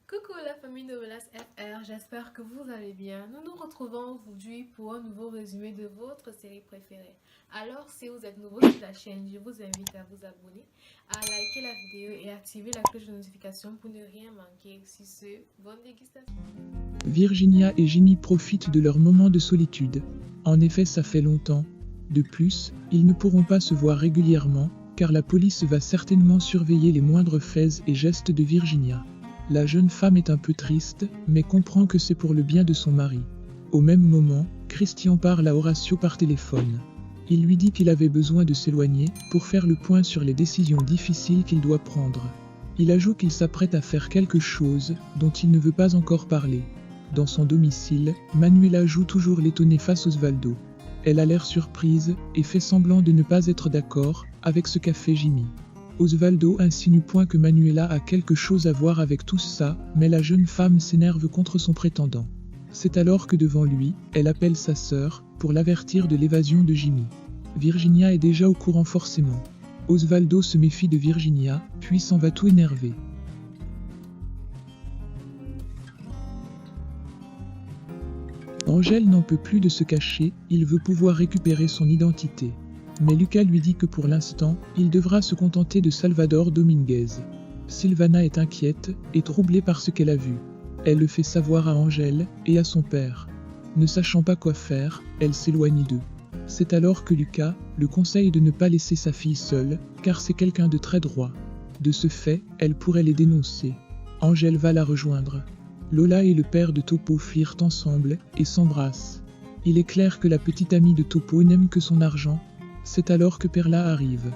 Coucou la famille Novelas FR, j'espère que vous allez bien. Nous nous retrouvons aujourd'hui pour un nouveau résumé de votre série préférée. Alors si vous êtes nouveau sur la chaîne, je vous invite à vous abonner, à liker la vidéo et activer la cloche de notification pour ne rien manquer. Sur ce, bonne dégustation. Virginia et Jimmy profitent de leur moment de solitude. En effet, ça fait longtemps. De plus, ils ne pourront pas se voir régulièrement, car la police va certainement surveiller les moindres faits et gestes de Virginia. La jeune femme est un peu triste, mais comprend que c'est pour le bien de son mari. Au même moment, Christian parle à Horatio par téléphone. Il lui dit qu'il avait besoin de s'éloigner pour faire le point sur les décisions difficiles qu'il doit prendre. Il ajoute qu'il s'apprête à faire quelque chose dont il ne veut pas encore parler. Dans son domicile, Manuela joue toujours l'étonnée face Osvaldo. Elle a l'air surprise et fait semblant de ne pas être d'accord avec ce qu'a fait Jimmy. Osvaldo insinue point que Manuela a quelque chose à voir avec tout ça, mais la jeune femme s'énerve contre son prétendant. C'est alors que devant lui, elle appelle sa sœur pour l'avertir de l'évasion de Jimmy. Virginia est déjà au courant forcément. Osvaldo se méfie de Virginia, puis s'en va tout énervé. Angel n'en peut plus de se cacher, il veut pouvoir récupérer son identité. Mais Lucas lui dit que pour l'instant, il devra se contenter de Salvador Dominguez. Silvana est inquiète et troublée par ce qu'elle a vu. Elle le fait savoir à Angel et à son père. Ne sachant pas quoi faire, elle s'éloigne d'eux. C'est alors que Lucas le conseille de ne pas laisser sa fille seule, car c'est quelqu'un de très droit. De ce fait, elle pourrait les dénoncer. Angel va la rejoindre. Lola et le père de Topo fuirent ensemble et s'embrassent. Il est clair que la petite amie de Topo n'aime que son argent. C'est alors que Perla arrive.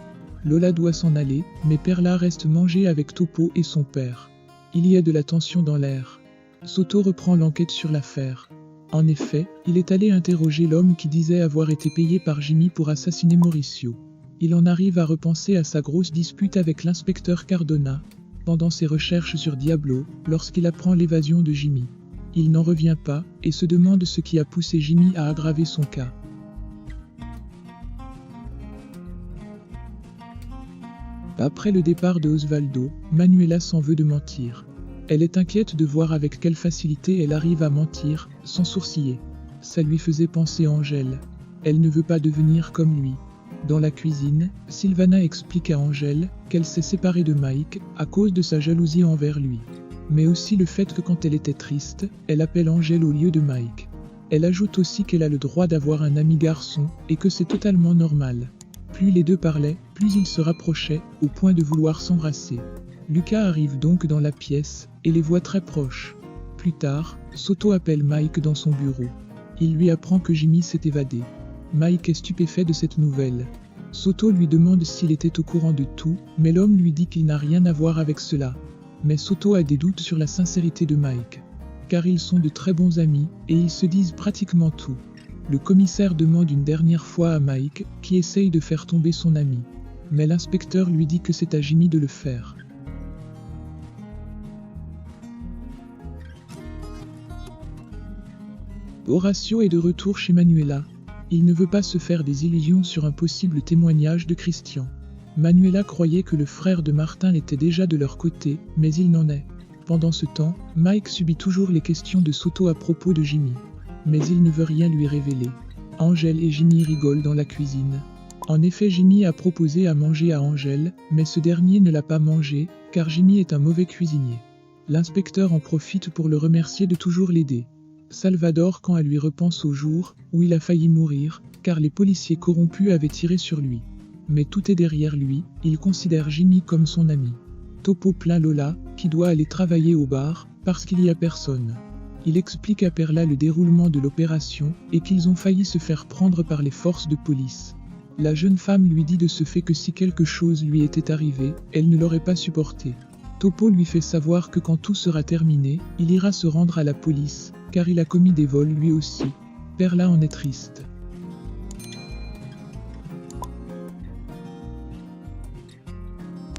Lola doit s'en aller, mais Perla reste manger avec Topo et son père. Il y a de la tension dans l'air. Soto reprend l'enquête sur l'affaire. En effet, il est allé interroger l'homme qui disait avoir été payé par Jimmy pour assassiner Mauricio. Il en arrive à repenser à sa grosse dispute avec l'inspecteur Cardona, pendant ses recherches sur Diablo, lorsqu'il apprend l'évasion de Jimmy. Il n'en revient pas, et se demande ce qui a poussé Jimmy à aggraver son cas. Après le départ de Osvaldo, Manuela s'en veut de mentir. Elle est inquiète de voir avec quelle facilité elle arrive à mentir, sans sourciller. Ça lui faisait penser à Angel. Elle ne veut pas devenir comme lui. Dans la cuisine, Silvana explique à Angel qu'elle s'est séparée de Mike à cause de sa jalousie envers lui. Mais aussi le fait que quand elle était triste, elle appelle Angel au lieu de Mike. Elle ajoute aussi qu'elle a le droit d'avoir un ami garçon et que c'est totalement normal. Plus les deux parlaient, plus ils se rapprochaient, au point de vouloir s'embrasser. Lucas arrive donc dans la pièce, et les voit très proches. Plus tard, Soto appelle Mike dans son bureau. Il lui apprend que Jimmy s'est évadé. Mike est stupéfait de cette nouvelle. Soto lui demande s'il était au courant de tout, mais l'homme lui dit qu'il n'a rien à voir avec cela. Mais Soto a des doutes sur la sincérité de Mike. Car ils sont de très bons amis, et ils se disent pratiquement tout. Le commissaire demande une dernière fois à Mike, qui essaye de faire tomber son ami. Mais l'inspecteur lui dit que c'est à Jimmy de le faire. Horatio est de retour chez Manuela. Il ne veut pas se faire des illusions sur un possible témoignage de Christian. Manuela croyait que le frère de Martin était déjà de leur côté, mais il n'en est. Pendant ce temps, Mike subit toujours les questions de Soto à propos de Jimmy. Mais il ne veut rien lui révéler. Angel et Jimmy rigolent dans la cuisine. En effet, Jimmy a proposé à manger à Angel, mais ce dernier ne l'a pas mangé, car Jimmy est un mauvais cuisinier. L'inspecteur en profite pour le remercier de toujours l'aider. Salvador quand elle lui repense au jour où il a failli mourir, car les policiers corrompus avaient tiré sur lui. Mais tout est derrière lui, il considère Jimmy comme son ami. Topo plaint Lola, qui doit aller travailler au bar, parce qu'il n'y a personne. Il explique à Perla le déroulement de l'opération et qu'ils ont failli se faire prendre par les forces de police. La jeune femme lui dit de ce fait que si quelque chose lui était arrivé, elle ne l'aurait pas supporté. Topo lui fait savoir que quand tout sera terminé, il ira se rendre à la police, car il a commis des vols lui aussi. Perla en est triste.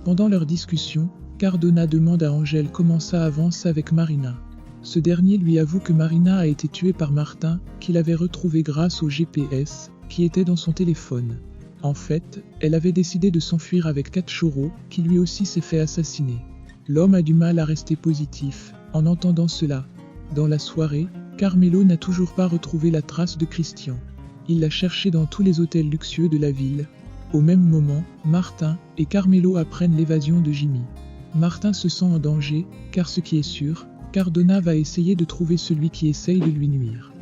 Pendant leur discussion, Cardona demande à Angel comment ça avance avec Marina. Ce dernier lui avoue que Marina a été tuée par Martin, qu'il avait retrouvé grâce au GPS, qui était dans son téléphone. En fait, elle avait décidé de s'enfuir avec Cachorro, qui lui aussi s'est fait assassiner. L'homme a du mal à rester positif, En entendant cela, dans la soirée, Carmelo n'a toujours pas retrouvé la trace de Christian. Il l'a cherché dans tous les hôtels luxueux de la ville. Au même moment, Martin et Carmelo apprennent l'évasion de Jimmy. Martin se sent en danger, car ce qui est sûr, Cardona va essayer de trouver celui qui essaye de lui nuire.